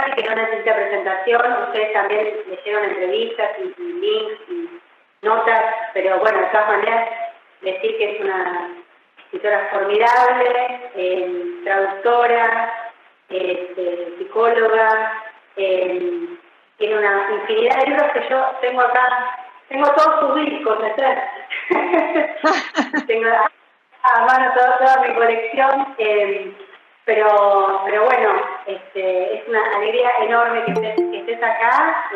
casi que no necesita presentación. Ustedes también leyeron entrevistas y links y notas, pero bueno, de todas maneras, decir que es una escritora formidable, traductora, psicóloga, tiene una infinidad de libros que yo tengo acá, tengo todos sus discos, tengo a mano toda mi colección, pero bueno, es una alegría enorme que estés acá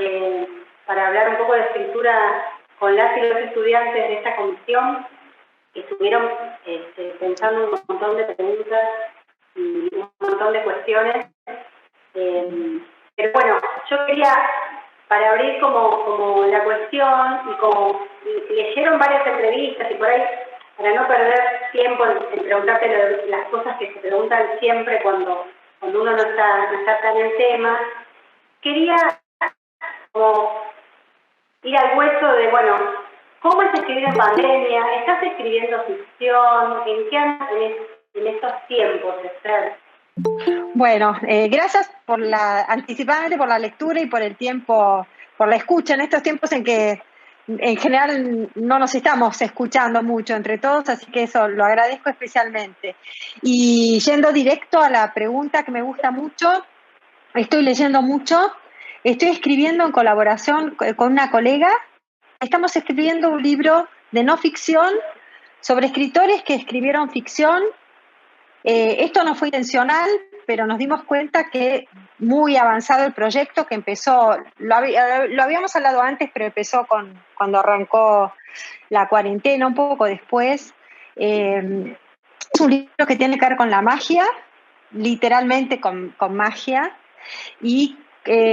para hablar un poco de escritura con las y los estudiantes de esta comisión, que estuvieron pensando un montón de preguntas y un montón de cuestiones. Pero bueno, yo quería, para abrir como la cuestión, y como leyeron varias entrevistas y por ahí, para no perder tiempo en preguntarte las cosas que se preguntan siempre cuando uno no está tan en tema, quería como ir al hueso de, bueno, ¿cómo es escribir en pandemia? ¿Estás escribiendo ficción? ¿En qué andas en estos tiempos, Esther? Bueno, gracias anticipadamente por la lectura y por el tiempo, por la escucha en estos tiempos en que en general no nos estamos escuchando mucho entre todos, así que eso lo agradezco especialmente. Y yendo directo a la pregunta que me gusta mucho, estoy leyendo mucho, estoy escribiendo en colaboración con una colega, estamos escribiendo un libro de no ficción sobre escritores que escribieron ficción. Esto no fue intencional, pero nos dimos cuenta que muy avanzado el proyecto, que empezó, lo habíamos hablado antes, pero empezó cuando arrancó la cuarentena, un poco después. Es un libro que tiene que ver con la magia, literalmente con magia, y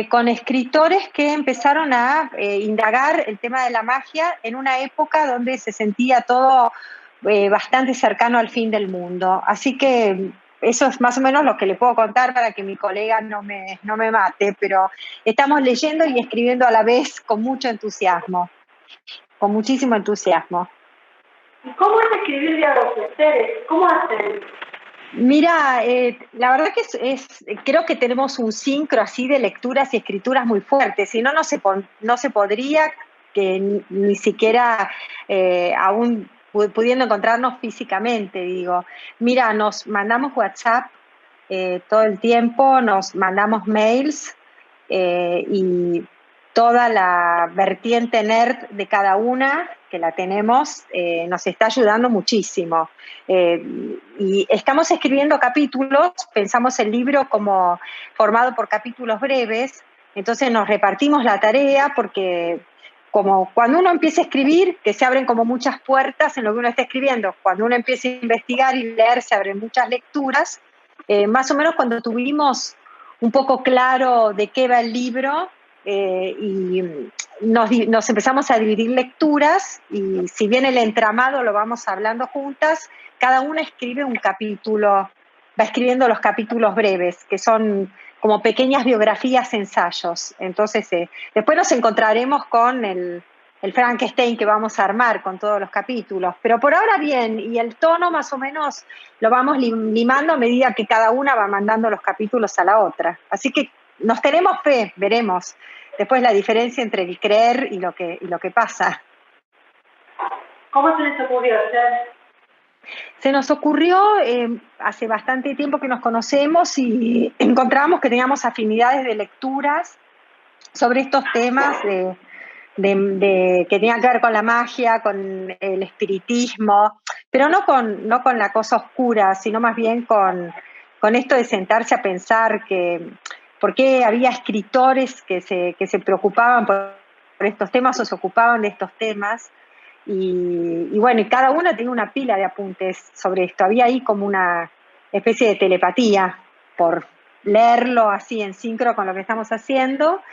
con escritores que empezaron a indagar el tema de la magia en una época donde se sentía todo bastante cercano al fin del mundo. Así que eso es más o menos lo que le puedo contar para que mi colega no me mate, pero estamos leyendo y escribiendo a la vez con mucho entusiasmo, con muchísimo entusiasmo. ¿Y cómo es escribir diálogos, ustedes? ¿Cómo hacen? Mira, la verdad que creo que tenemos un sincro así de lecturas y escrituras muy fuertes, si no, no se podría, que ni siquiera aún pudiendo encontrarnos físicamente, digo. Mira, nos mandamos WhatsApp todo el tiempo, nos mandamos mails y toda la vertiente nerd de cada una, que la tenemos, nos está ayudando muchísimo. Y estamos escribiendo capítulos, pensamos el libro como formado por capítulos breves, entonces nos repartimos la tarea porque como cuando uno empieza a escribir, que se abren como muchas puertas en lo que uno está escribiendo, cuando uno empieza a investigar y leer se abren muchas lecturas, más o menos cuando tuvimos un poco claro de qué va el libro, y nos empezamos a dividir lecturas, y si bien el entramado lo vamos hablando juntas, cada una escribe un capítulo, va escribiendo los capítulos breves, que son como pequeñas biografías, ensayos. Entonces, después nos encontraremos con el Frankenstein que vamos a armar con todos los capítulos. Pero por ahora bien, y el tono más o menos lo vamos limando a medida que cada una va mandando los capítulos a la otra. Así que nos tenemos fe, veremos. Después la diferencia entre el creer y lo que pasa. ¿Cómo se les ocurrió hacer? Se nos ocurrió hace bastante tiempo que nos conocemos y encontramos que teníamos afinidades de lecturas sobre estos temas que tenían que ver con la magia, con el espiritismo, pero no con la cosa oscura, sino más bien con esto de sentarse a pensar por qué había escritores que se preocupaban por estos temas o se ocupaban de estos temas. Y bueno, y cada una tenía una pila de apuntes sobre esto. Había ahí como una especie de telepatía por leerlo así en sincro con lo que estamos haciendo.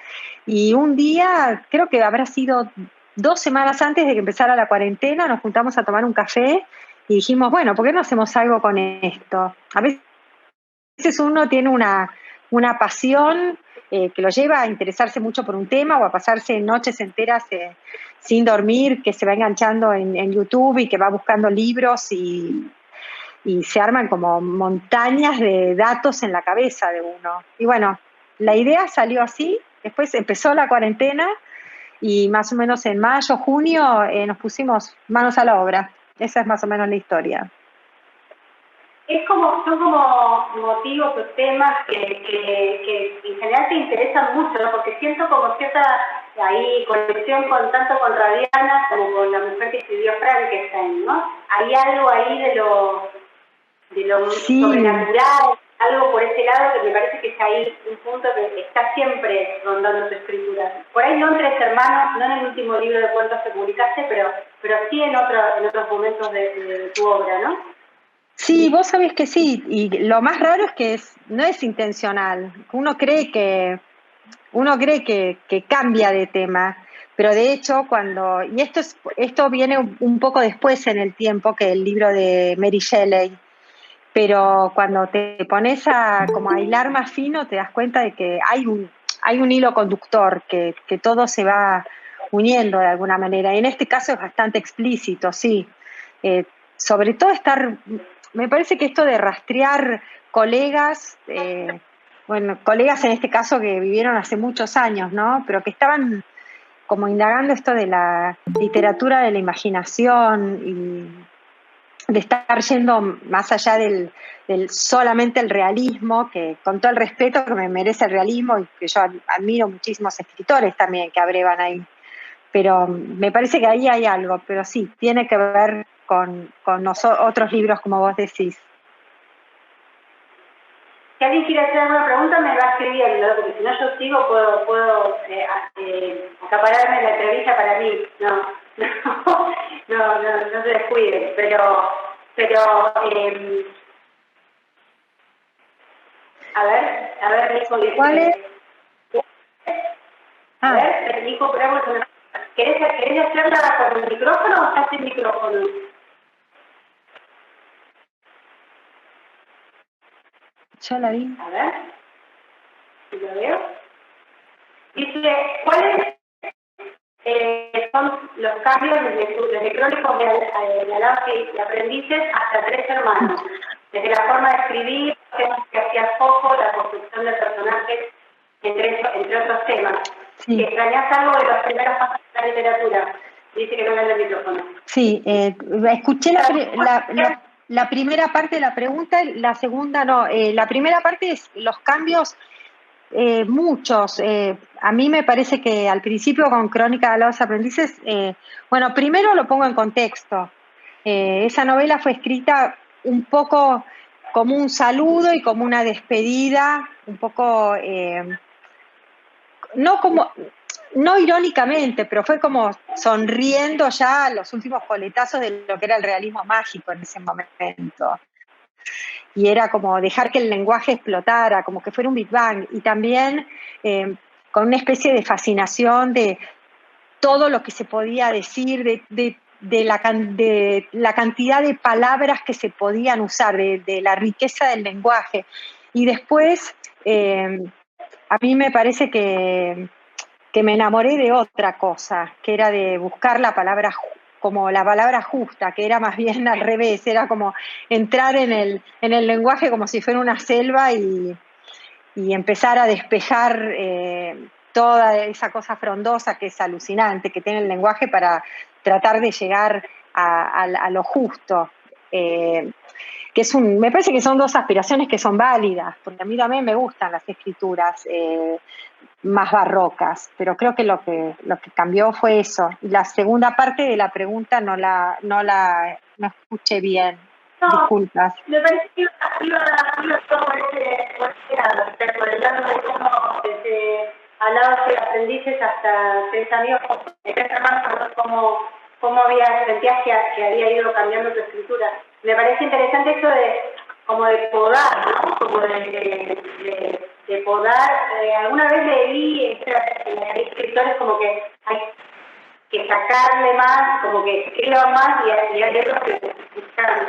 Y un día, creo que habrá sido 2 semanas antes de que empezara la cuarentena, nos juntamos a tomar un café y dijimos, bueno, ¿por qué no hacemos algo con esto? A veces uno tiene una pasión que lo lleva a interesarse mucho por un tema o a pasarse noches enteras sin dormir, que se va enganchando en YouTube y que va buscando libros y se arman como montañas de datos en la cabeza de uno. Y bueno, la idea salió así, después empezó la cuarentena y más o menos en mayo, junio nos pusimos manos a la obra. Esa es más o menos la historia. Son como motivos o temas que en general te interesan mucho, ¿no? Porque siento como cierta ahí conexión tanto con Rabiana como con la mujer que escribió Frankenstein, ¿no? Hay algo ahí de lo Sí. sobrenatural, algo por ese lado que me parece que es ahí un punto que está siempre rondando tu escritura. Por ahí no entre hermanos, no en el último libro de cuentos que publicaste, pero sí en otros momentos de tu obra, ¿no? Sí, vos sabés que sí, y lo más raro es que no es intencional. Uno cree que cambia de tema, pero de hecho y esto viene un poco después en el tiempo que el libro de Mary Shelley, pero cuando te pones como a hilar más fino te das cuenta de que hay un hilo conductor, que todo se va uniendo de alguna manera. Y en este caso es bastante explícito, sí. Sobre todo me parece que esto de rastrear colegas, colegas en este caso que vivieron hace muchos años, ¿no? Pero que estaban como indagando esto de la literatura de la imaginación y de estar yendo más allá del solamente el realismo, que con todo el respeto que me merece el realismo y que yo admiro muchísimos escritores también que abrevan ahí. Pero me parece que ahí hay algo, pero sí, tiene que ver con otros libros como vos decís. Si alguien quiere hacer alguna pregunta, me va escribiendo, porque si no yo sigo, puedo acapararme la entrevista para mí. No se descuiden, pero a ver, Nico. ¿Cuál es? A ver, Nico, ¿querés hacerla con el micrófono o estás sin micrófono? Yo la vi. A ver, si lo veo. Dice, ¿cuáles son los cambios desde Crónicos de Alange y Aprendices hasta Tres Hermanos? Desde la forma de escribir, temas que hacías poco, la construcción de personajes, entre otros temas. Sí. ¿Extrañas algo de los primeros pasos de la literatura? Dice que no me da el micrófono. Sí, escuché la primera parte de la pregunta, la segunda no. La primera parte es los cambios, muchos. A mí me parece que al principio con Crónica de los Aprendices, bueno, primero lo pongo en contexto. Esa novela fue escrita un poco como un saludo y como una despedida, un poco, no irónicamente, pero fue como sonriendo ya los últimos coletazos de lo que era el realismo mágico en ese momento. Y era como dejar que el lenguaje explotara, como que fuera un Big Bang. Y también con una especie de fascinación de todo lo que se podía decir, de la cantidad de palabras que se podían usar, de la riqueza del lenguaje. Y después, a mí me parece que me enamoré de otra cosa, que era de buscar como la palabra justa, que era más bien al revés, era como entrar en el lenguaje como si fuera una selva y empezar a despejar toda esa cosa frondosa que es alucinante, que tiene el lenguaje para tratar de llegar a lo justo. Me parece que son dos aspiraciones que son válidas, porque a mí también me gustan las escrituras más barrocas, pero creo que lo que cambió fue eso. Y la segunda parte de la pregunta no escuché bien. No, disculpas. Me parece que iba todo por ese lado, por el lado de cómo desde hablabas de aprendices hasta Tres Amigos, Tres Hermanos, cómo sentías que había ido cambiando tu escritura. Me parece interesante esto de podar, ¿no? Como de podar. Alguna vez leí hay escritores como que hay que sacarle más, como que escriban más y hay otros que buscan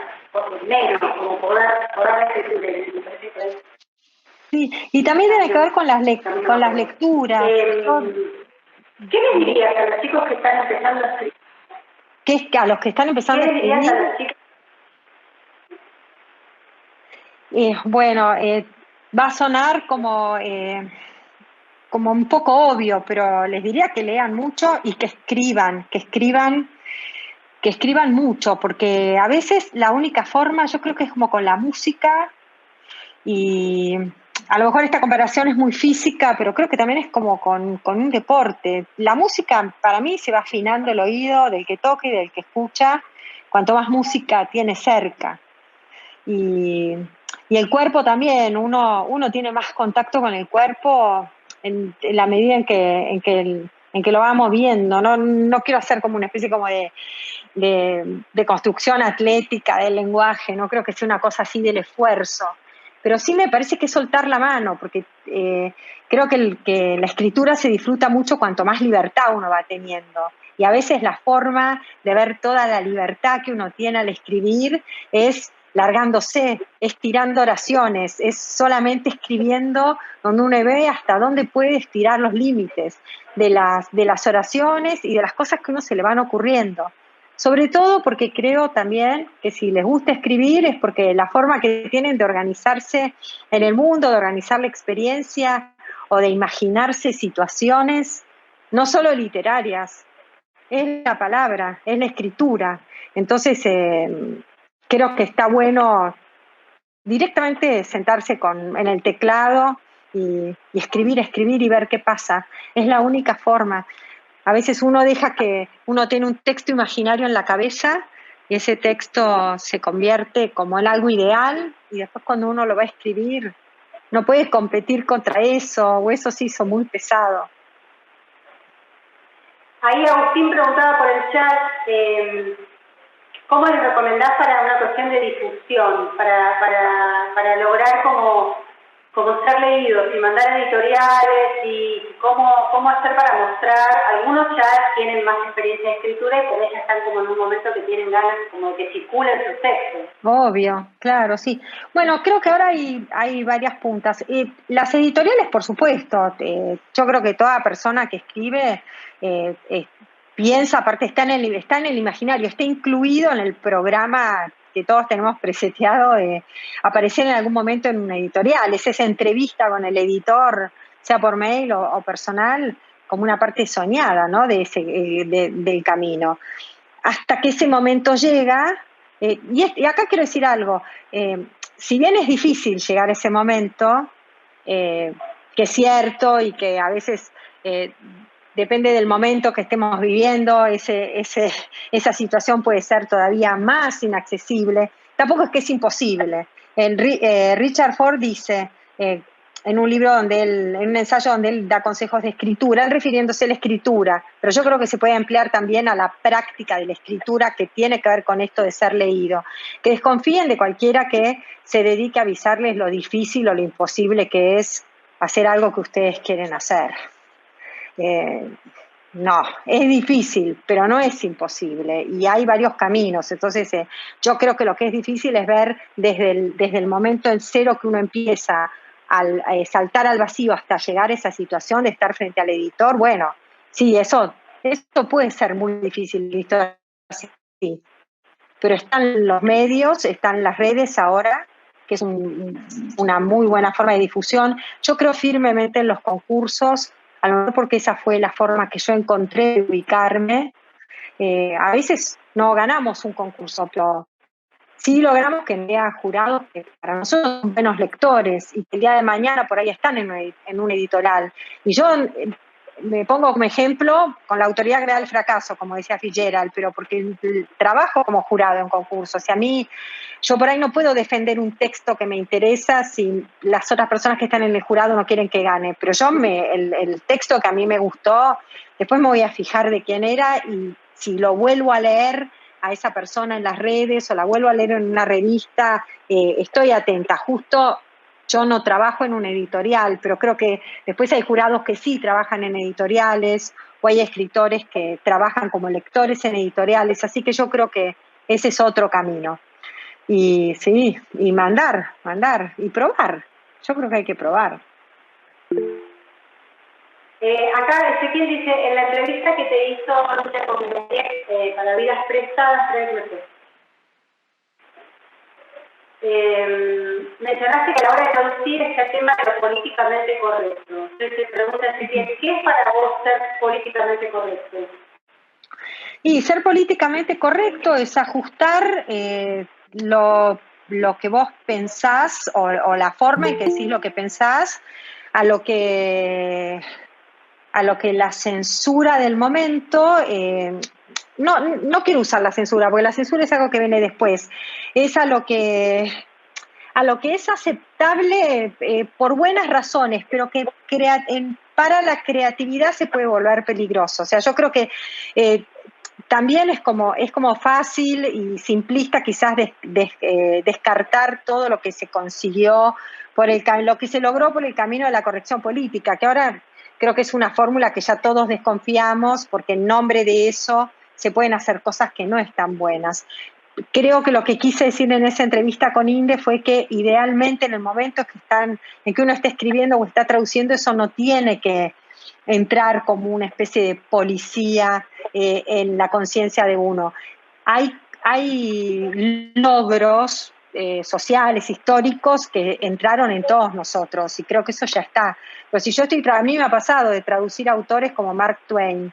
menos, como podar la escritura. Sí, y también tiene que ver con las lecturas. ¿Qué les dirías a los chicos que están empezando a escribir? A los que están empezando a escribir? ¿Qué les dirías a los chicos? Bueno, va a sonar como como un poco obvio, pero les diría que lean mucho y que escriban mucho, porque a veces la única forma, yo creo que es como con la música, y a lo mejor esta comparación es muy física, pero creo que también es como con un deporte. La música para mí se va afinando el oído del que toca y del que escucha, cuanto más música tiene cerca. Y, y el cuerpo también, uno tiene más contacto con el cuerpo en la medida en que lo va moviendo. No, no quiero hacer como una especie como de construcción atlética del lenguaje, no creo que sea una cosa así del esfuerzo, pero sí me parece que es soltar la mano, porque creo que la escritura se disfruta mucho cuanto más libertad uno va teniendo. Y a veces la forma de ver toda la libertad que uno tiene al escribir es largándose, es tirando oraciones, es solamente escribiendo donde uno ve hasta dónde puede estirar los límites de las oraciones y de las cosas que uno se le van ocurriendo. Sobre todo porque creo también que si les gusta escribir es porque la forma que tienen de organizarse en el mundo, de organizar la experiencia o de imaginarse situaciones, no solo literarias, es la palabra, es la escritura. Entonces, creo que está bueno directamente sentarse en el teclado y escribir y ver qué pasa. Es la única forma. A veces uno deja que uno tiene un texto imaginario en la cabeza y ese texto se convierte como en algo ideal y después cuando uno lo va a escribir no puede competir contra eso o eso se hizo muy pesado. Ahí Agustín preguntaba por el chat, ¿cómo les recomendás para una cuestión de difusión, para lograr como ser leídos y mandar editoriales y cómo hacer para mostrar? Algunos ya tienen más experiencia de escritura y por eso están como en un momento que tienen ganas como de que circulen sus textos. Obvio, claro, sí. Bueno, creo que ahora hay varias puntas. Las editoriales, por supuesto. Yo creo que toda persona que escribe piensa, aparte está en el imaginario, está incluido en el programa que todos tenemos preseteado de aparecer en algún momento en una editorial. Es esa entrevista con el editor, sea por mail o personal, como una parte soñada, ¿no? Del camino. Hasta que ese momento llega, y acá quiero decir algo, si bien es difícil llegar a ese momento, que es cierto y que a veces depende del momento que estemos viviendo, esa situación puede ser todavía más inaccesible, tampoco es que es imposible. Richard Ford dice, en un libro en un ensayo donde él da consejos de escritura, él refiriéndose a la escritura, pero yo creo que se puede emplear también a la práctica de la escritura que tiene que ver con esto de ser leído, que desconfíen de cualquiera que se dedique a avisarles lo difícil o lo imposible que es hacer algo que ustedes quieren hacer. No, es difícil, pero no es imposible y hay varios caminos. Entonces, yo creo que lo que es difícil es ver desde el momento en cero que uno empieza a saltar al vacío hasta llegar a esa situación de estar frente al editor. Bueno, sí, eso puede ser muy difícil, listo, sí. Pero están los medios, están las redes ahora, que es una muy buena forma de difusión. Yo creo firmemente en los concursos, a lo mejor porque esa fue la forma que yo encontré de ubicarme. A veces no ganamos un concurso, pero sí logramos que haya jurados que para nosotros son buenos lectores y que el día de mañana por ahí están en un editorial. Y yo me pongo como ejemplo con la autoridad que da el fracaso, como decía Fitzgerald, pero porque trabajo como jurado en concursos. Y a mí, yo por ahí no puedo defender un texto que me interesa si las otras personas que están en el jurado no quieren que gane. Pero el texto que a mí me gustó, después me voy a fijar de quién era y si lo vuelvo a leer a esa persona en las redes o la vuelvo a leer en una revista, estoy atenta. Justo yo no trabajo en un editorial, pero creo que después hay jurados que sí trabajan en editoriales o hay escritores que trabajan como lectores en editoriales, así que yo creo que ese es otro camino. Y sí, y mandar y probar. Yo creo que hay que probar. Acá Ezequiel dice, en la entrevista que te hizo Lucha con para Vidas Prestadas, 3 meses. mencionaste que a la hora de traducir está el tema de lo políticamente correcto. Entonces te pregunto, ¿qué es para vos ser políticamente correcto? Y ser políticamente correcto es ajustar lo que vos pensás o la forma en que decís lo que pensás a lo que la censura del momento, no quiero usar la censura, porque la censura es algo que viene después, es a lo que es aceptable por buenas razones, pero que para la creatividad se puede volver peligroso. O sea, yo creo que también es como fácil y simplista quizás descartar todo lo que se consiguió lo que se logró por el camino de la corrección política, que ahora creo que es una fórmula que ya todos desconfiamos porque en nombre de eso se pueden hacer cosas que no están buenas. Creo que lo que quise decir en esa entrevista con Inde fue que idealmente en el momento en que uno está escribiendo o está traduciendo, eso no tiene que entrar como una especie de policía en la conciencia de uno. Hay logros sociales, históricos, que entraron en todos nosotros y creo que eso ya está. Pero si a mí me ha pasado de traducir autores como Mark Twain,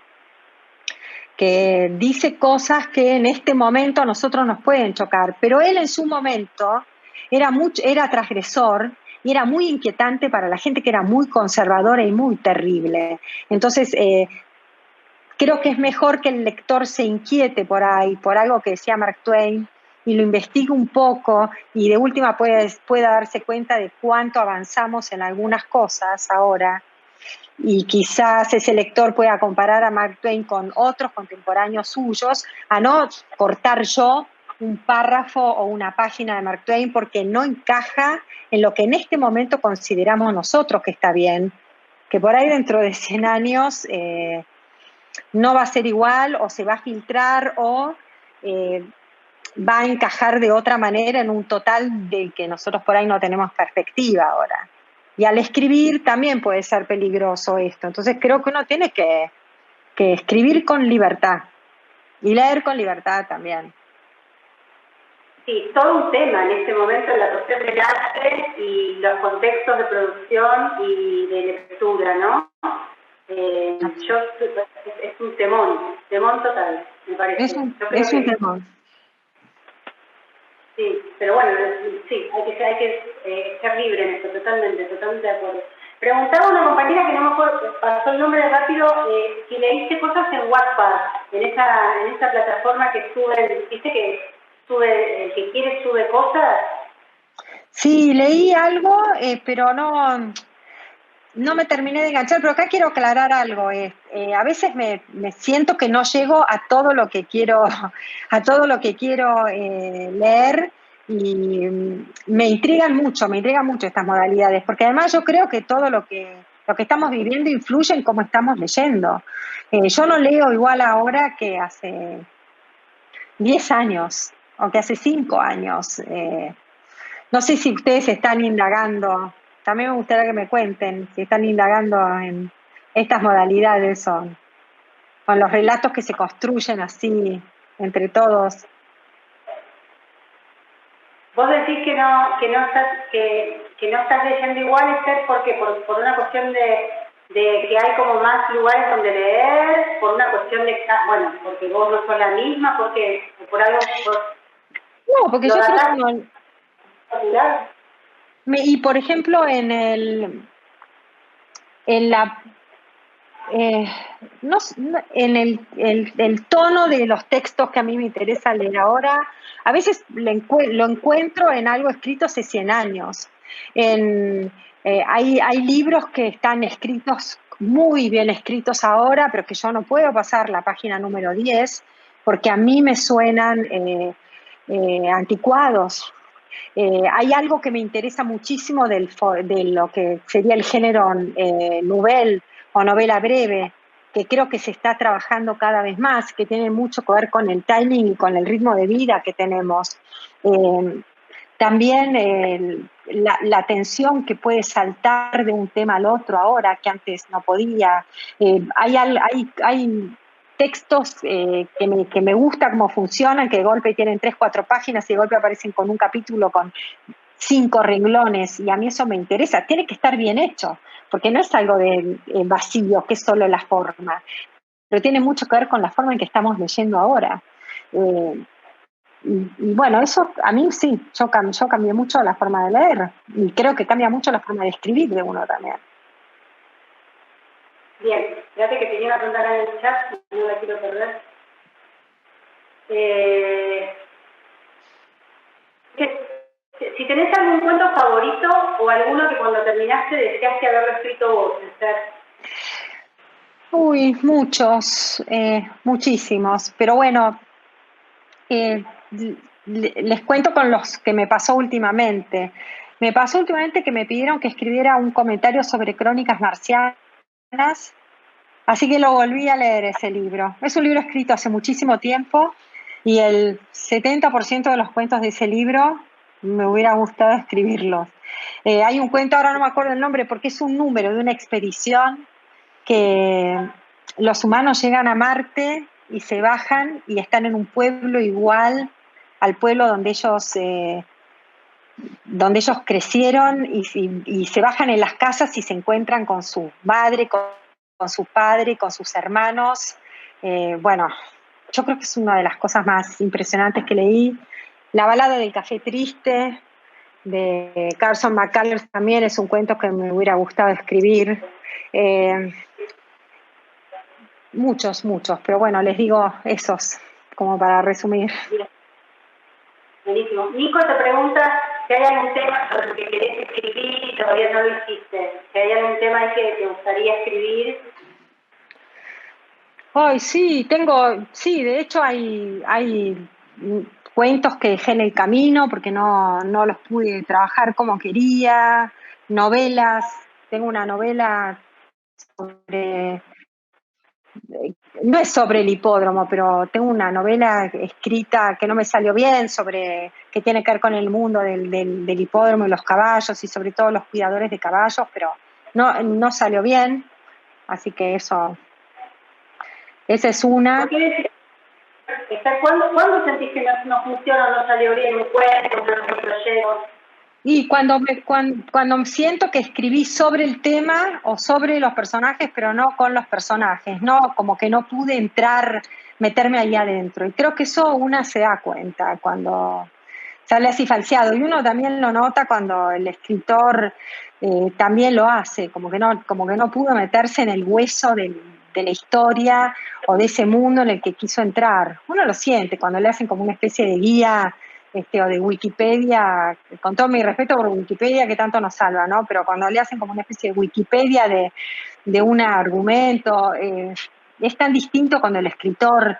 que dice cosas que en este momento a nosotros nos pueden chocar, pero él en su momento era transgresor y era muy inquietante para la gente que era muy conservadora y muy terrible. Entonces, creo que es mejor que el lector se inquiete por ahí, por algo que decía Mark Twain, y lo investigue un poco, y de última pueda darse cuenta de cuánto avanzamos en algunas cosas ahora, y quizás ese lector pueda comparar a Mark Twain con otros contemporáneos suyos, a no cortar yo un párrafo o una página de Mark Twain porque no encaja en lo que en este momento consideramos nosotros que está bien, que por ahí dentro de 100 años no va a ser igual o se va a filtrar o va a encajar de otra manera en un total del que nosotros por ahí no tenemos perspectiva ahora. Y al escribir también puede ser peligroso esto. Entonces creo que uno tiene que escribir con libertad y leer con libertad también. Sí, todo un tema en este momento, la cuestión del arte y los contextos de producción y de lectura, ¿no? Es un temón total, me parece. Es un temón. Sí, pero bueno, sí, hay que ser libre en esto, totalmente de acuerdo. Preguntaba a una compañera que no me acuerdo, pasó el nombre rápido, si leíste cosas en Wattpad, en esa plataforma que sube, ¿viste que sube, el que quiere sube cosas? Sí, leí algo, pero no me terminé de enganchar, pero acá quiero aclarar algo. A veces me siento que no llego a todo lo que quiero, leer, y me intrigan mucho estas modalidades, porque además yo creo que todo lo que estamos viviendo influye en cómo estamos leyendo. Yo no leo igual ahora que hace 10 años o que hace 5 años. No sé si ustedes están indagando, también me gustaría que me cuenten si están indagando en estas modalidades o con los relatos que se construyen así entre todos. Vos decís que no estás leyendo igual, Esther, porque por una cuestión de que hay como más lugares donde leer, por una cuestión de, bueno, porque vos no sos la misma, porque por algo... No, porque yo creo que no... Y por ejemplo, en el tono de los textos que a mí me interesa leer ahora, a veces lo encuentro en algo escrito hace 100 años. Hay libros que están escritos, muy bien escritos ahora, pero que yo no puedo pasar la página número 10 porque a mí me suenan anticuados. Hay algo que me interesa muchísimo de lo que sería el género nouvelle o novela breve, que creo que se está trabajando cada vez más, que tiene mucho que ver con el timing y con el ritmo de vida que tenemos. También la tensión que puede saltar de un tema al otro ahora, que antes no podía. Hay textos que me gusta cómo funcionan, que de golpe tienen 3, 4 páginas y de golpe aparecen con un capítulo con 5 renglones y a mí eso me interesa, tiene que estar bien hecho, porque no es algo de vacío, que es solo la forma, pero tiene mucho que ver con la forma en que estamos leyendo ahora. Y bueno, eso a mí sí, yo cambié mucho la forma de leer y creo que cambia mucho la forma de escribir de uno también. Bien, fíjate que tenía una pregunta acá en el chat, no la quiero perder. Si tenés algún cuento favorito o alguno que cuando terminaste deseaste haberlo escrito vos, Esther. Uy, muchos, muchísimos, pero bueno, les cuento con los que me pasó últimamente. Me pasó últimamente que me pidieron que escribiera un comentario sobre crónicas marcianas, así que lo volví a leer ese libro. Es un libro escrito hace muchísimo tiempo y el 70% de los cuentos de ese libro me hubiera gustado escribirlos. Hay un cuento, ahora no me acuerdo el nombre, porque es un número de una expedición que los humanos llegan a Marte y se bajan y están en un pueblo igual al pueblo donde ellos crecieron y se bajan en las casas y se encuentran con su madre, con su padre, con sus hermanos. Bueno, yo creo que es una de las cosas más impresionantes que leí. La balada del café triste de Carson McCullers también es un cuento que me hubiera gustado escribir. Muchos, pero bueno, les digo esos, como para resumir. Buenísimo. Nico te pregunta si hay algún tema sobre el que querés escribir y todavía no lo hiciste. Si hay algún tema ahí que te gustaría escribir. Ay, sí, de hecho hay cuentos que dejé en el camino porque no los pude trabajar como quería, novelas, tengo una novela sobre, no es sobre el hipódromo, pero tengo una novela escrita que no me salió bien, que tiene que ver con el mundo del hipódromo y los caballos y sobre todo los cuidadores de caballos, pero no salió bien, así que esa es una. ¿Cuándo sentís que no funciona, no salió bien un cuento, un proyecto? Y cuando siento que escribí sobre el tema o sobre los personajes, pero no con los personajes, no, como que no pude meterme ahí adentro. Y creo que eso una se da cuenta cuando sale así falseado. Y uno también lo nota cuando el escritor también lo hace, como que no pudo meterse en el hueso de la historia o de ese mundo en el que quiso entrar. Uno lo siente cuando le hacen como una especie de guía o de Wikipedia, con todo mi respeto por Wikipedia, que tanto nos salva, ¿no? Pero cuando le hacen como una especie de Wikipedia de un argumento, es tan distinto cuando el escritor,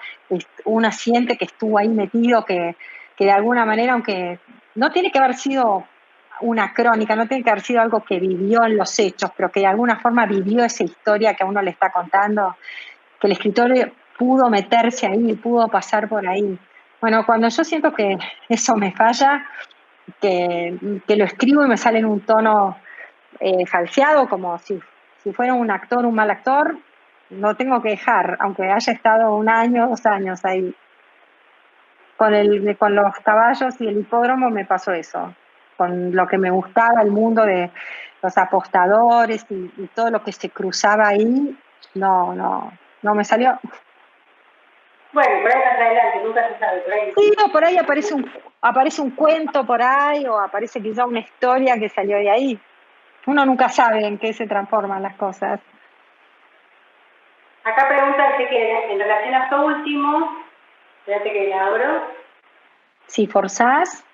uno siente que estuvo ahí metido, que de alguna manera, aunque no tiene que haber sido una crónica, no tiene que haber sido algo que vivió en los hechos, pero que de alguna forma vivió esa historia que a uno le está contando, que el escritor pudo meterse ahí, pudo pasar por ahí. Bueno, cuando yo siento que eso me falla, que lo escribo y me sale en un tono falseado, como si fuera un actor, un mal actor, lo tengo que dejar, aunque haya estado 1 año, 2 años ahí. Con los caballos y el hipódromo me pasó eso, con lo que me gustaba, el mundo de los apostadores y todo lo que se cruzaba ahí, no me salió. Bueno, por ahí más adelante, nunca se sabe. Por ahí. Sí, no, por ahí aparece un cuento por ahí o aparece quizá una historia que salió de ahí. Uno nunca sabe en qué se transforman las cosas. Acá pregunta que en relación a esto último, espérate que la abro. Si forzás.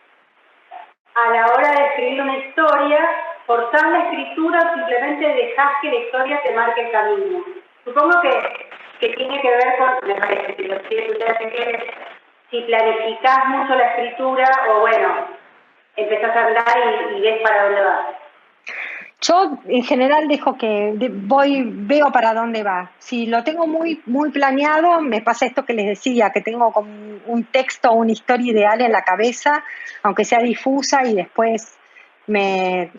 A la hora de escribir una historia, ¿forzás la escritura o simplemente dejás que la historia te marque el camino? Supongo que tiene que ver con, me parece, si planificás mucho la escritura o bueno, empezás a andar y ves para dónde vas. Yo en general veo para dónde va. Si lo tengo muy, muy planeado, me pasa esto que les decía, que tengo como un texto o una historia ideal en la cabeza, aunque sea difusa, y después me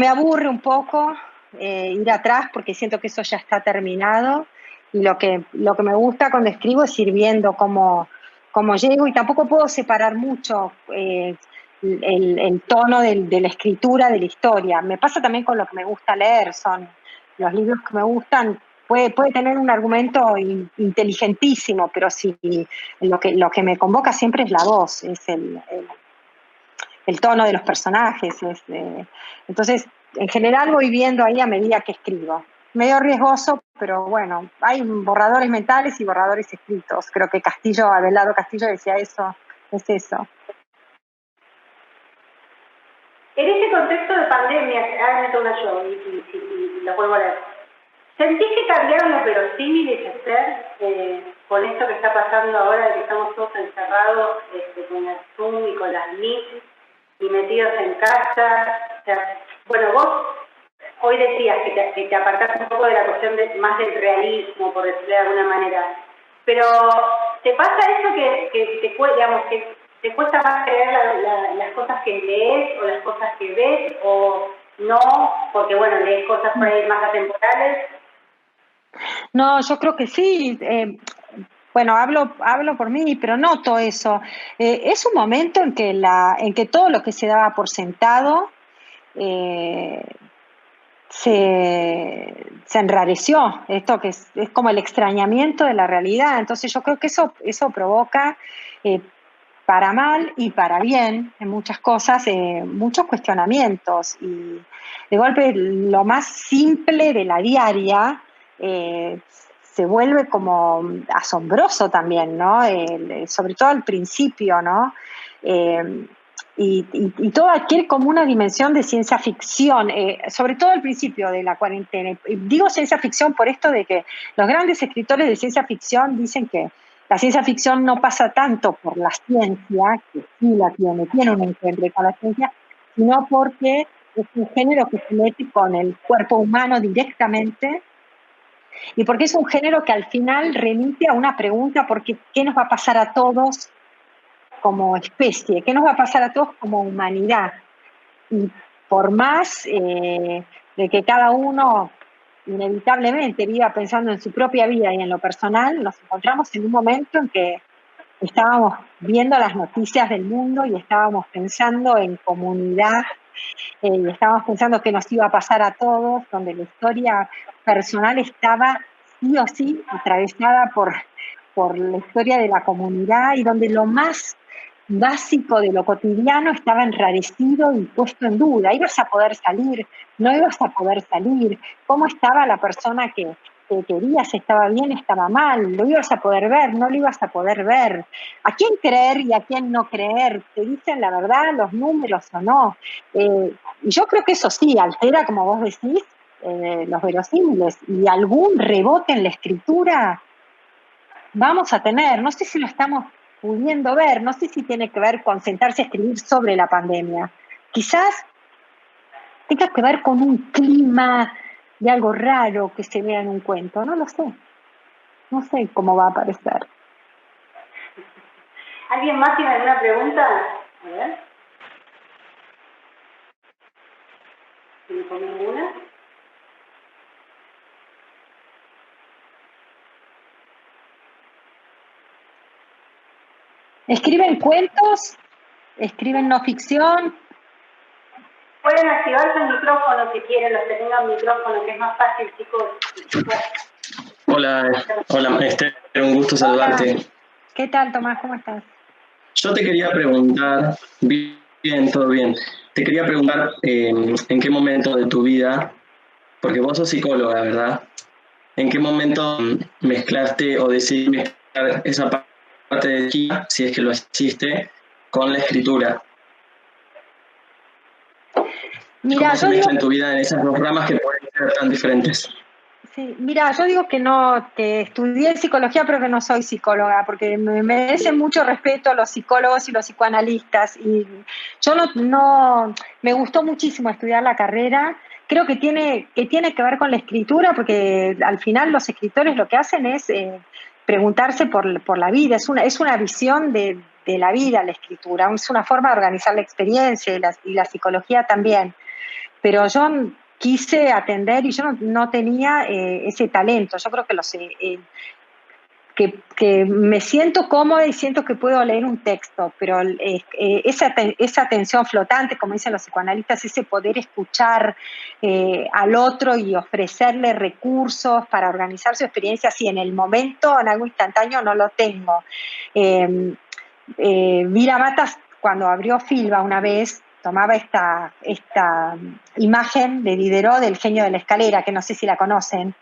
aburre un poco ir atrás porque siento que eso ya está terminado. Y lo que me gusta cuando escribo es ir viendo cómo llego, y tampoco puedo separar mucho el tono de la escritura, de la historia. Me pasa también con lo que me gusta leer, son los libros que me gustan. Puede tener un argumento inteligentísimo, pero sí, lo que me convoca siempre es la voz, es el tono de los personajes. Entonces, en general voy viendo ahí a medida que escribo. Medio riesgoso, pero bueno, hay borradores mentales y borradores escritos. Creo que Abelardo Castillo decía eso, es eso. En este contexto de pandemia, ahora meto una yo y lo vuelvo a leer. ¿Sentís que cambiaron los verosímiles de ser con esto que está pasando ahora, de que estamos todos encerrados con el Zoom y con las Meet y metidos en casa? O sea, bueno, vos hoy decías que te apartaste un poco de la cuestión más del realismo, por decirlo de alguna manera. Pero, ¿te pasa eso que te cuesta más creer las cosas que lees o las cosas que ves, o no, porque bueno, lees cosas por ahí más atemporales? No, yo creo que sí. Bueno, hablo por mí, pero noto eso. Es un momento en que todo lo que se daba por sentado se enrareció. Esto que es como el extrañamiento de la realidad. Entonces yo creo que eso provoca, para mal y para bien, en muchas cosas, muchos cuestionamientos. Y de golpe lo más simple de la diaria se vuelve como asombroso también, ¿no? Sobre todo al principio, ¿no? Y todo adquiere como una dimensión de ciencia ficción, sobre todo al principio de la cuarentena. Digo ciencia ficción por esto de que los grandes escritores de ciencia ficción dicen que la ciencia ficción no pasa tanto por la ciencia, que sí la tiene un encuentro con la ciencia, sino porque es un género que se mete con el cuerpo humano directamente y porque es un género que al final remite a una pregunta, porque ¿qué nos va a pasar a todos como especie? ¿Qué nos va a pasar a todos como humanidad? Y por más de que cada uno inevitablemente viva pensando en su propia vida y en lo personal, nos encontramos en un momento en que estábamos viendo las noticias del mundo y estábamos pensando en comunidad, y estábamos pensando que nos iba a pasar a todos, donde la historia personal estaba sí o sí atravesada por la historia de la comunidad, y donde lo más básico de lo cotidiano estaba enrarecido y puesto en duda. ¿Ibas a poder salir? ¿No ibas a poder salir? ¿Cómo estaba la persona que querías? ¿Estaba bien? ¿Estaba mal? ¿Lo ibas a poder ver? ¿No lo ibas a poder ver? ¿A quién creer y a quién no creer? ¿Te dicen la verdad, los números o no? Y yo creo que eso sí altera, como vos decís, los verosímiles, y algún rebote en la escritura vamos a tener. No sé si lo estamos pudiendo ver, no sé si tiene que ver con sentarse a escribir sobre la pandemia. Quizás tenga que ver con un clima de algo raro que se vea en un cuento, no lo sé. No sé cómo va a aparecer. ¿Alguien más tiene alguna pregunta? A ver. ¿Tiene por ninguna? ¿Escriben cuentos? ¿Escriben no ficción? Pueden activarse el micrófono si quieren, los que tengan micrófono, que es más fácil, chicos. Hola, Esther, un gusto saludarte. Hola. ¿Qué tal, Tomás? ¿Cómo estás? Yo te quería preguntar, bien, todo bien, te quería preguntar en qué momento de tu vida, porque vos sos psicóloga, ¿verdad? ¿En qué momento mezclaste o decidiste mezclar esa parte de ti, si es que lo hiciste, con la escritura? Mira, ¿Cómo se mezcla en tu vida en esas dos ramas que pueden ser tan diferentes? Sí, mira, yo digo que estudié psicología, pero que no soy psicóloga, porque me merecen mucho respeto los psicólogos y los psicoanalistas. Y yo no me gustó muchísimo estudiar la carrera. Creo que tiene que ver con la escritura, porque al final los escritores lo que hacen es preguntarse por la vida. Es una visión de la vida la escritura, es una forma de organizar la experiencia, y la psicología también. Pero yo quise atender y yo no tenía ese talento. Yo creo que que me siento cómoda y siento que puedo leer un texto, pero esa atención flotante, como dicen los psicoanalistas, ese poder escuchar al otro y ofrecerle recursos para organizar su experiencia, si en el momento, en algo instantáneo, no lo tengo. Vila Matas, cuando abrió Filba una vez, tomaba esta imagen de Diderot, del genio de la escalera, que no sé si la conocen,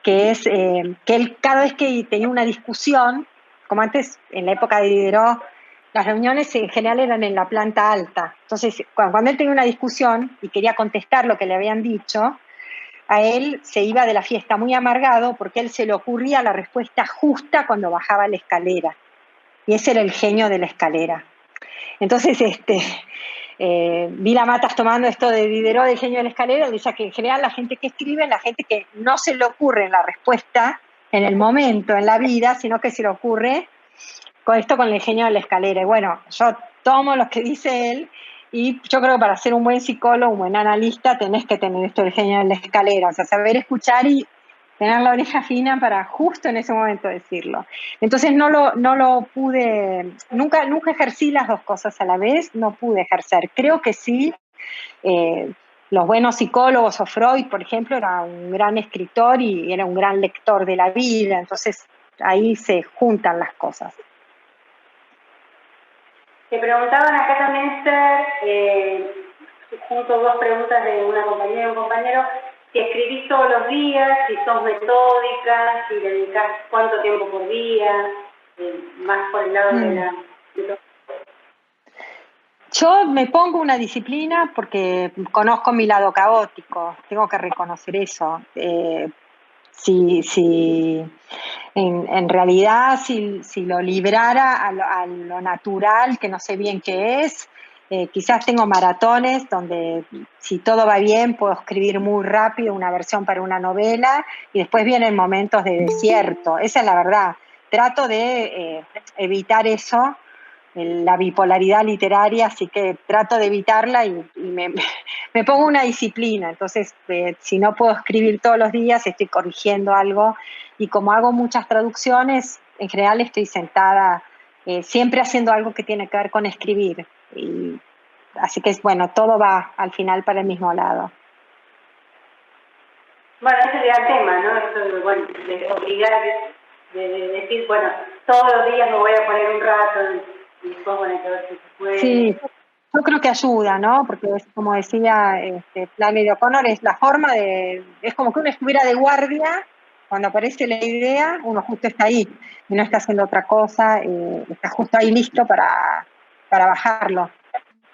que es que él cada vez que tenía una discusión, como antes, en la época de Diderot, las reuniones en general eran en la planta alta. Entonces, cuando él tenía una discusión y quería contestar lo que le habían dicho, a él se iba de la fiesta muy amargado porque a él se le ocurría la respuesta justa cuando bajaba la escalera. Y ese era el genio de la escalera. Entonces, Vila Matas, tomando esto de Diderot, del genio de la escalera, dice que en general la gente que escribe es la gente que no se le ocurre la respuesta en el momento, en la vida, sino que se le ocurre con esto, con el genio de la escalera. Y bueno, yo tomo lo que dice él, y yo creo que para ser un buen psicólogo, un buen analista, tenés que tener esto del genio de la escalera, o sea, saber escuchar y tener la oreja fina para justo en ese momento decirlo. Entonces no lo pude, nunca ejercí las dos cosas a la vez, no pude ejercer. Creo que sí, los buenos psicólogos, o Freud, por ejemplo, era un gran escritor y era un gran lector de la vida, entonces ahí se juntan las cosas. Te preguntaban acá también, Esther, junto dos preguntas de una compañera y un compañero, si escribís todos los días, si sos metódica, si dedicás cuánto tiempo por día, más por el lado de la... Yo me pongo una disciplina porque conozco mi lado caótico, tengo que reconocer eso. En realidad, si lo librara a lo natural, que no sé bien qué es, quizás tengo maratones donde, si todo va bien, puedo escribir muy rápido una versión para una novela, y después vienen momentos de desierto. Esa es la verdad. Trato de evitar eso, la bipolaridad literaria, así que trato de evitarla y me pongo una disciplina. Entonces, si no puedo escribir todos los días, estoy corrigiendo algo, y como hago muchas traducciones, en general estoy sentada siempre haciendo algo que tiene que ver con escribir. Así que, bueno, todo va al final para el mismo lado. Bueno, ese sería el tema, ¿no? Eso de, bueno, de obligar, de decir, bueno, todos los días me voy a poner un rato y después, bueno, que a ver si se puede. Sí, yo creo que ayuda, ¿no? Porque es como decía Flavio O'Connor, es la forma es como que uno estuviera de guardia, cuando aparece la idea, uno justo está ahí, y no está haciendo otra cosa, está justo ahí listo para bajarlo,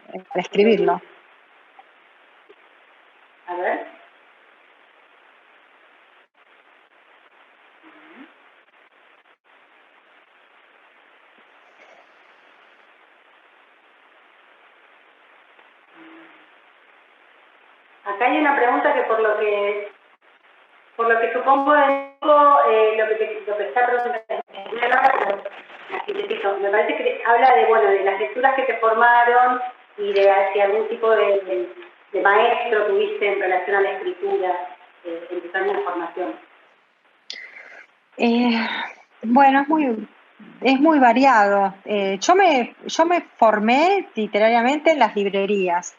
para escribirlo. A ver. Acá hay una pregunta que por lo que supongo lo que está preguntando me parece que habla de las lecturas que te formaron y de si algún tipo de maestro tuviste en relación a la escritura en tus años de formación. Bueno, es muy variado. Yo me formé literariamente en las librerías.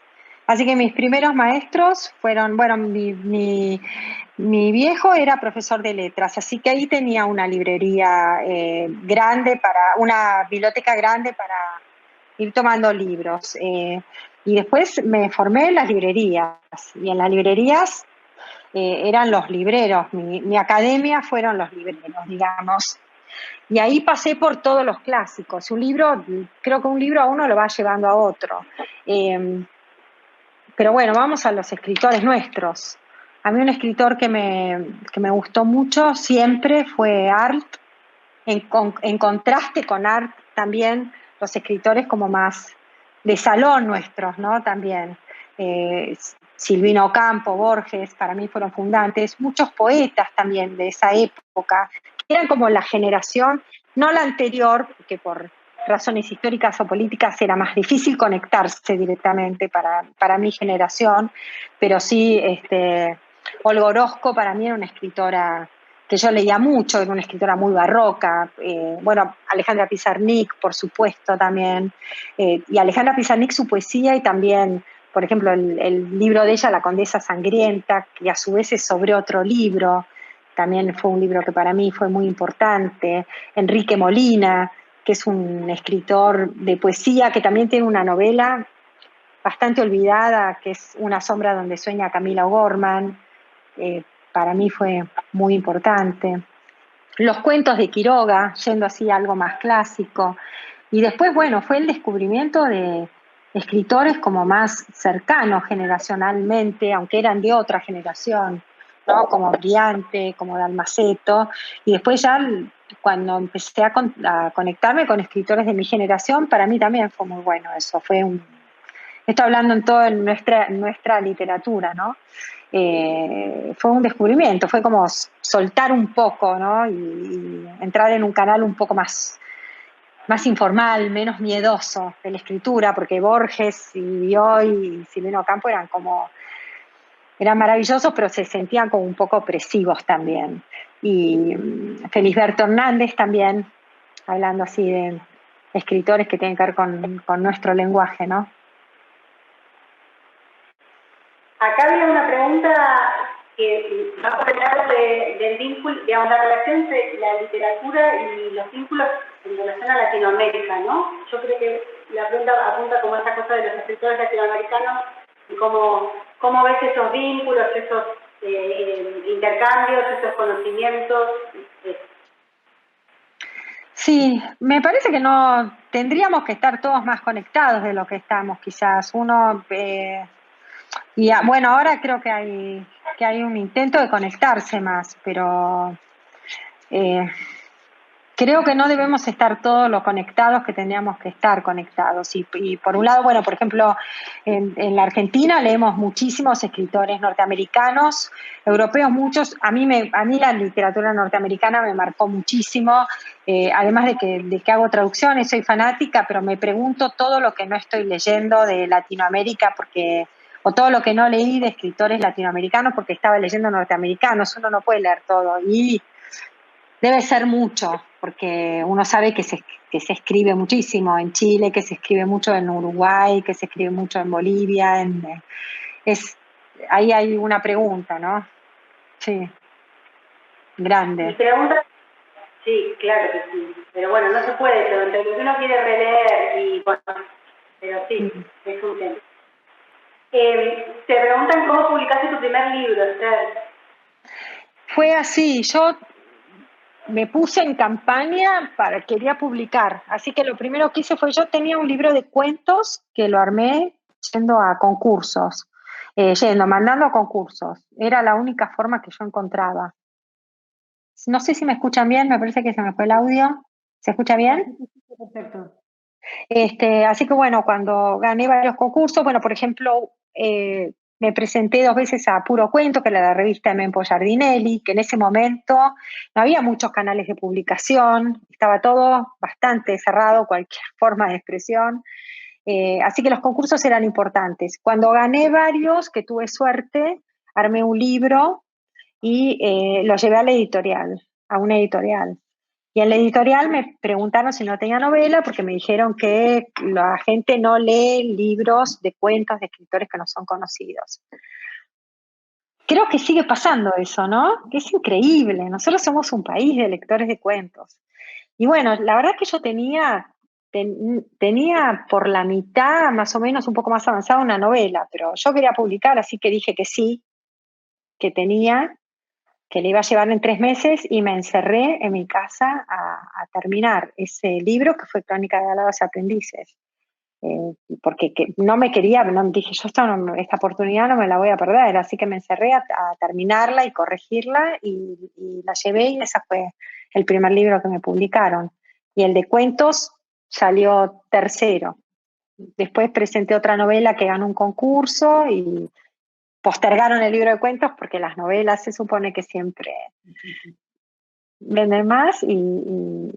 Así que mis primeros maestros fueron, bueno, mi viejo era profesor de letras, así que ahí tenía una librería grande, una biblioteca grande para ir tomando libros. Y después me formé en las librerías, y en las librerías eran los libreros, mi academia fueron los libreros, digamos. Y ahí pasé por todos los clásicos. Creo que un libro a uno lo va llevando a otro. Pero bueno, vamos a los escritores nuestros. A mí un escritor que me gustó mucho siempre fue Arlt. En contraste con Arlt también los escritores como más de salón nuestros, ¿no? También Silvino Ocampo, Borges, para mí fueron fundantes. Muchos poetas también de esa época, que eran como la generación, no la anterior, porque por razones históricas o políticas era más difícil conectarse directamente para mi generación, pero sí, Olga Orozco para mí era una escritora que yo leía mucho, era una escritora muy barroca, bueno, Alejandra Pizarnik, por supuesto, también, y Alejandra Pizarnik, su poesía y también, por ejemplo, el libro de ella, La Condesa Sangrienta, que a su vez es sobre otro libro, también fue un libro que para mí fue muy importante, Enrique Molina, que es un escritor de poesía, que también tiene una novela bastante olvidada, que es Una sombra donde sueña Camila O'Gorman, para mí fue muy importante. Los cuentos de Quiroga, yendo así a algo más clásico. Y después, bueno, fue el descubrimiento de escritores como más cercanos generacionalmente, aunque eran de otra generación, ¿no? Como Briante, como Dalmaceto. Y después ya cuando empecé a conectarme con escritores de mi generación, para mí también fue muy bueno eso. Estoy hablando en toda nuestra literatura, ¿no? Fue un descubrimiento, fue como soltar un poco, ¿no? Y entrar en un canal un poco más informal, menos miedoso de la escritura, porque Borges y Bioy y Silvino Campo eran maravillosos, pero se sentían como un poco opresivos también. Y Felisberto Hernández también, hablando así de escritores que tienen que ver con nuestro lenguaje, ¿no? Acá había una pregunta que va por el lado del vínculo, digamos, la relación entre la literatura y los vínculos en relación a Latinoamérica, ¿no? Yo creo que la pregunta apunta como a esa cosa de los escritores latinoamericanos y cómo ves esos vínculos, esos intercambios, esos conocimientos. Sí, me parece que no tendríamos que estar todos más conectados de lo que estamos, quizás. Bueno, ahora creo que hay un intento de conectarse más, pero creo que no debemos estar todos lo conectados que tendríamos que estar conectados. Y por un lado, bueno, por ejemplo, en la Argentina leemos muchísimos escritores norteamericanos, europeos muchos. A mí la literatura norteamericana me marcó muchísimo, además de que hago traducciones, soy fanática, pero me pregunto todo lo que no estoy leyendo de Latinoamérica o todo lo que no leí de escritores latinoamericanos porque estaba leyendo norteamericanos. Uno no puede leer todo y debe ser mucho, porque uno sabe que se escribe muchísimo en Chile, que se escribe mucho en Uruguay, que se escribe mucho en Bolivia. Ahí hay una pregunta, ¿no? Sí, grande. Mi pregunta, sí, claro que sí, pero bueno, no se puede, pero entre lo que uno quiere releer y bueno, pero sí, es un tema. Te preguntan cómo publicaste tu primer libro, Esther. Fue así, yo me puse en campaña quería publicar, así que lo primero que hice yo tenía un libro de cuentos que lo armé yendo a concursos, mandando a concursos, era la única forma que yo encontraba. No sé si me escuchan bien, me parece que se me fue el audio, ¿se escucha bien? Perfecto. Así que bueno, cuando gané varios concursos, bueno, por ejemplo, me presenté 2 veces a Puro Cuento, que era la revista de Mempo Giardinelli, que en ese momento no había muchos canales de publicación, estaba todo bastante cerrado, cualquier forma de expresión, así que los concursos eran importantes. Cuando gané varios, que tuve suerte, armé un libro y lo llevé a una editorial. Y en la editorial me preguntaron si no tenía novela porque me dijeron que la gente no lee libros de cuentos de escritores que no son conocidos. Creo que sigue pasando eso, ¿no? Que es increíble. Nosotros somos un país de lectores de cuentos. Y bueno, la verdad que yo tenía por la mitad, más o menos, un poco más avanzada una novela, pero yo quería publicar, así que dije que sí, que le iba a llevar en 3 meses y me encerré en mi casa a terminar ese libro que fue Crónica de Alados Aprendices. Porque no me quería, dije, yo esta oportunidad no me la voy a perder, así que me encerré a terminarla y corregirla y la llevé y ese fue el primer libro que me publicaron. Y el de cuentos salió tercero. Después presenté otra novela que ganó un concurso y postergaron el libro de cuentos porque las novelas se supone que siempre venden más y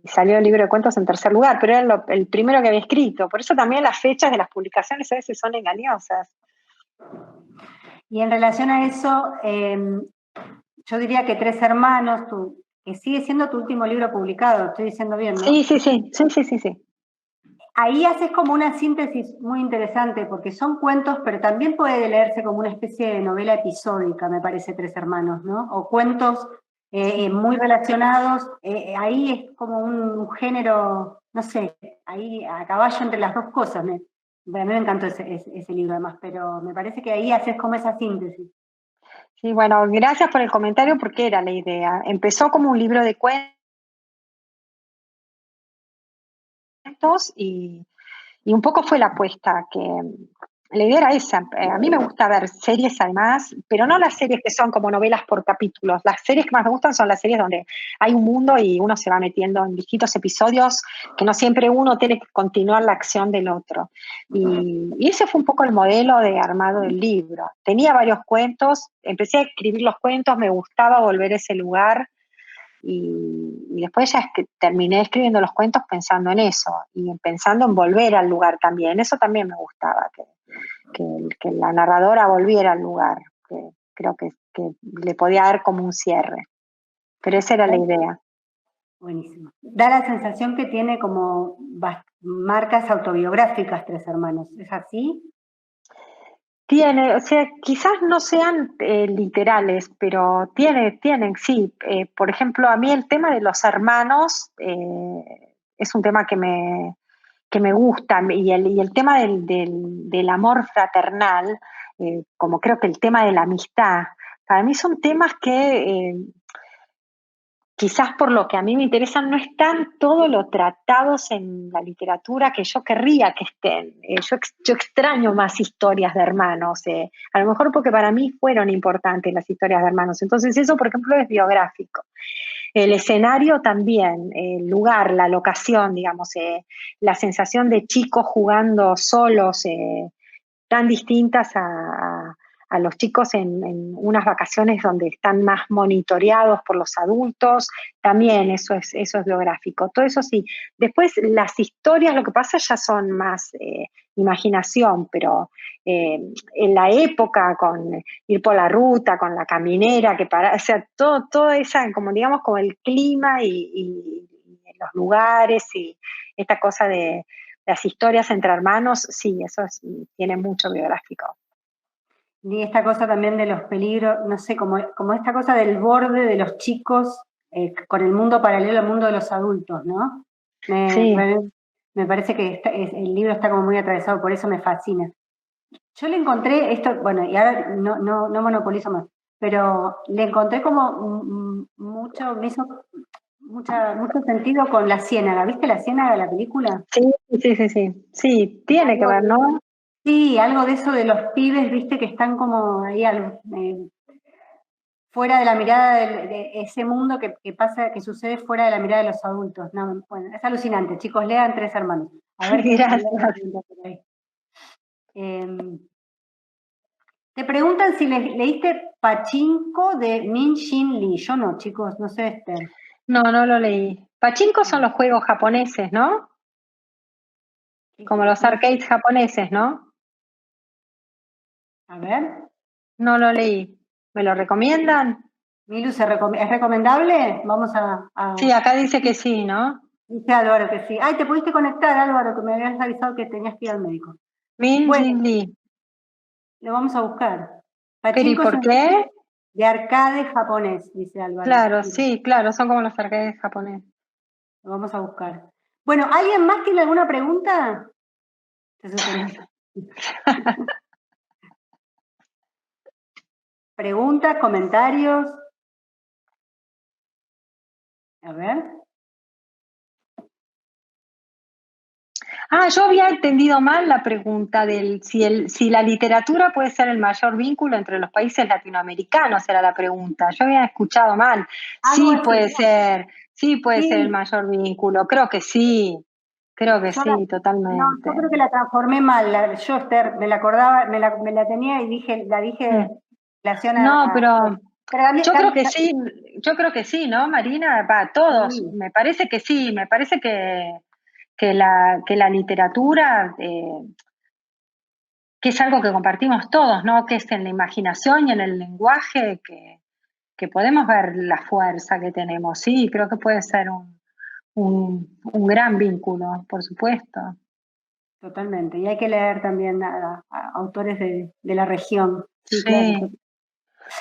salió el libro de cuentos en tercer lugar, pero era el primero que había escrito. Por eso también las fechas de las publicaciones a veces son engañosas. Y en relación a eso, yo diría que Tres Hermanos, que sigue siendo tu último libro publicado, estoy diciendo bien, ¿no? Sí. Ahí haces como una síntesis muy interesante, porque son cuentos, pero también puede leerse como una especie de novela episódica, me parece, Tres Hermanos, ¿no? O cuentos muy relacionados. Ahí es como un género, no sé, ahí a caballo entre las dos cosas. A mí me encantó ese libro además, pero me parece que ahí haces como esa síntesis. Sí, bueno, gracias por el comentario porque era la idea. Empezó como un libro de cuentos y un poco fue la apuesta, que la idea era esa. A mí me gusta ver series además, pero no las series que son como novelas por capítulos. Las series que más me gustan son las series donde hay un mundo y uno se va metiendo en distintos episodios, que no siempre uno tiene que continuar la acción del otro. Y ese fue un poco el modelo de armado del libro. Tenía varios cuentos, empecé a escribir los cuentos, me gustaba volver a ese lugar. Y después ya terminé escribiendo los cuentos pensando en eso y pensando en volver al lugar también. Eso también me gustaba, que la narradora volviera al lugar, que creo que le podía dar como un cierre. Pero esa era la idea. Buenísimo. Da la sensación que tiene como marcas autobiográficas Tres Hermanos, ¿es así? Tiene, o sea, quizás no sean literales, pero tienen, sí. Por ejemplo, a mí el tema de los hermanos es un tema que me gusta, y el tema del amor fraternal, como creo que el tema de la amistad, para mí son temas que quizás por lo que a mí me interesan no están todo lo tratados en la literatura que yo querría que estén. Yo extraño más historias de hermanos, a lo mejor porque para mí fueron importantes las historias de hermanos. Entonces eso, por ejemplo, es biográfico. El escenario también, el lugar, la locación, digamos, la sensación de chicos jugando solos, tan distintas a los chicos en unas vacaciones donde están más monitoreados por los adultos, también eso es biográfico. Todo eso sí. Después las historias, lo que pasa ya son más imaginación, pero en la época, con ir por la ruta, con la caminera, o sea, todo esa, como digamos, como el clima y los lugares y esta cosa de las historias entre hermanos, sí, tiene mucho biográfico. Y esta cosa también de los peligros, no sé, como esta cosa del borde de los chicos con el mundo paralelo al mundo de los adultos, ¿no? Me parece que el libro está como muy atravesado, por eso me fascina. Yo le encontré esto, bueno, y ahora no monopolizo más, pero le encontré como mucho, me hizo mucho sentido con La Ciénaga. ¿Viste La Ciénaga, la película? Sí, tiene que ver, ¿no? Sí, algo de eso de los pibes, viste, que están como ahí fuera de la mirada de ese mundo que pasa, que sucede fuera de la mirada de los adultos. No, bueno, es alucinante, chicos, lean Tres Hermanos. A ver qué te preguntan si leíste Pachinko de Min-Shin Lee. Yo no, chicos, no sé, Esther. No lo leí. Pachinko son los juegos japoneses, ¿no? Como los arcades japoneses, ¿no? A ver. No lo leí. ¿Me lo recomiendan? Milu, ¿es recomendable? Vamos a... Sí, acá dice que sí, ¿no? Dice Álvaro que sí. Ay, te pudiste conectar, Álvaro, que me habías avisado que tenías que ir al médico. Min-Shin Lee. Lo vamos a buscar. ¿Pero y por qué? De arcade japonés, dice Álvaro. Claro, sí, claro, son como los arcades japoneses. Lo vamos a buscar. Bueno, ¿alguien más tiene alguna pregunta? ¿Preguntas, comentarios? A ver. Yo había entendido mal la pregunta del si la literatura puede ser el mayor vínculo entre los países latinoamericanos, era la pregunta. Yo había escuchado mal. Sí puede ser el mayor vínculo. Creo que sí, totalmente. No, yo creo que la transformé mal. Yo, Esther, me la acordaba, me la tenía y dije relación No, pero yo creo que sí, ¿no, Marina? Todos, sí. Me parece que sí, me parece que la literatura, que es algo que compartimos todos, ¿no? Que es en la imaginación y en el lenguaje, que que podemos ver la fuerza que tenemos. Sí, creo que puede ser un gran vínculo, por supuesto. Totalmente. Y hay que leer también a autores de la región. Sí, Sí. claro.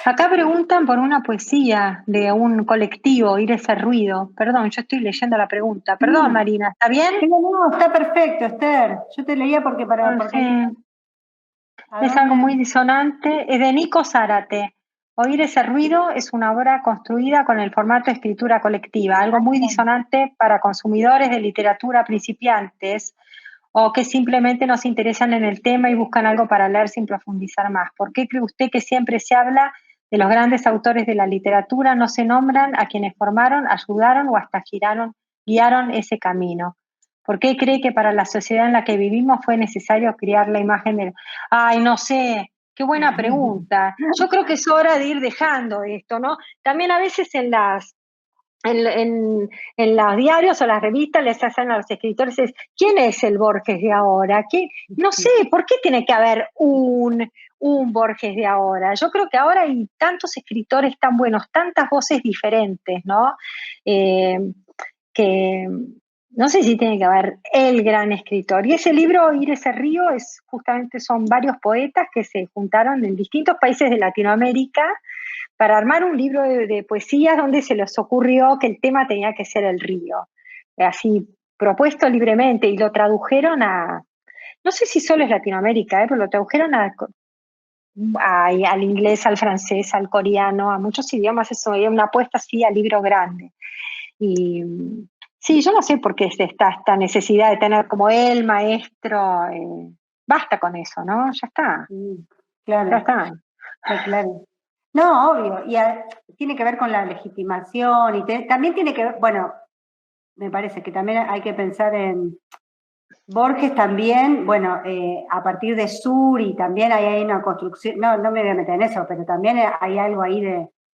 Acá preguntan por una poesía de un colectivo, Ir ese ruido. Perdón, yo estoy leyendo la pregunta. Perdón, Marina, ¿está bien? No, está perfecto, Esther. Yo te leía porque es algo muy disonante. Es de Nico Zárate. Oír ese ruido es una obra construida con el formato de escritura colectiva, algo muy disonante para consumidores de literatura principiantes o que simplemente no se interesan en el tema y buscan algo para leer sin profundizar más. ¿Por qué cree usted que siempre se habla de los grandes autores de la literatura, no se nombran a quienes formaron, ayudaron o hasta guiaron ese camino? ¿Por qué cree que para la sociedad en la que vivimos fue necesario crear la imagen del... Ay, no sé, qué buena pregunta. Yo creo que es hora de ir dejando esto, ¿no? También a veces en los diarios o las revistas les hacen a los escritores, ¿quién es el Borges de ahora? No sé, ¿por qué tiene que haber un Borges de ahora? Yo creo que ahora hay tantos escritores tan buenos, tantas voces diferentes, ¿no? Que no sé si tiene que haber el gran escritor. Y ese libro, Ir ese río, justamente son varios poetas que se juntaron en distintos países de Latinoamérica para armar un libro de poesías donde se les ocurrió que el tema tenía que ser el río. Así, propuesto libremente, y lo tradujeron no sé si solo es Latinoamérica, pero lo tradujeron al inglés, al francés, al coreano, a muchos idiomas. Eso era una apuesta así al libro grande. Y sí, yo no sé por qué está esta necesidad de tener como el maestro. Basta con eso, ¿no? Ya está. Claro. Ya está. Claro. No, obvio. Y tiene que ver con la legitimación y también tiene que ver, bueno, me parece que también hay que pensar en Borges también, bueno, a partir de Suri también hay una construcción, no me voy a meter en eso, pero también hay algo ahí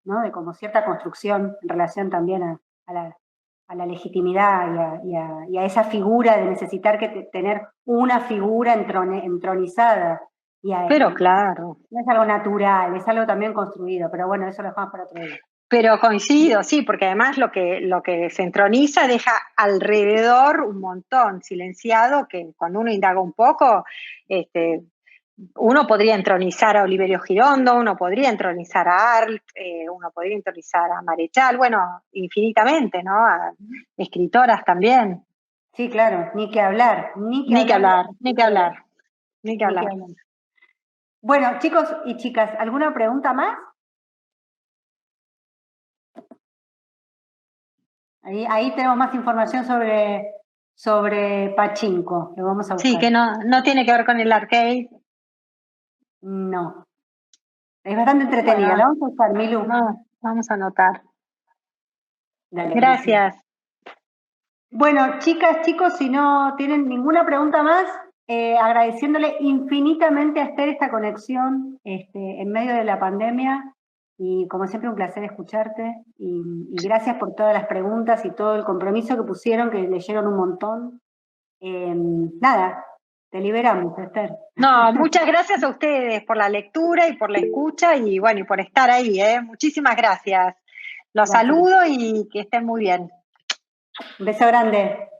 ¿no? De como cierta construcción en relación también a la legitimidad y a esa figura de necesitar tener una figura entronizada. Pero claro. No es algo natural, es algo también construido, pero bueno, eso lo dejamos para otro día. Pero coincido, sí, porque además lo que se entroniza deja alrededor un montón silenciado, que cuando uno indaga un poco, uno podría entronizar a Oliverio Girondo, uno podría entronizar a Arlt, uno podría entronizar a Marechal, bueno, infinitamente, ¿no? A escritoras también. Sí, claro, ni que hablar. Bueno, chicos y chicas, ¿alguna pregunta más? Ahí tenemos más información sobre Pachinko, lo vamos a buscar. Sí, que no tiene que ver con el arcade. No. Es bastante entretenida, bueno, la vamos a buscar, Milu. Vamos a anotar. Dale, gracias. Bueno, chicas, chicos, si no tienen ninguna pregunta más, agradeciéndole infinitamente a Esther esta conexión en medio de la pandemia. Y como siempre, un placer escucharte. Y gracias por todas las preguntas y todo el compromiso que pusieron, que leyeron un montón. Nada, te liberamos, Esther. No, muchas gracias a ustedes por la lectura y por la escucha y bueno, y por estar ahí, ¿eh? Muchísimas gracias. Los saludo y que estén muy bien. Un beso grande.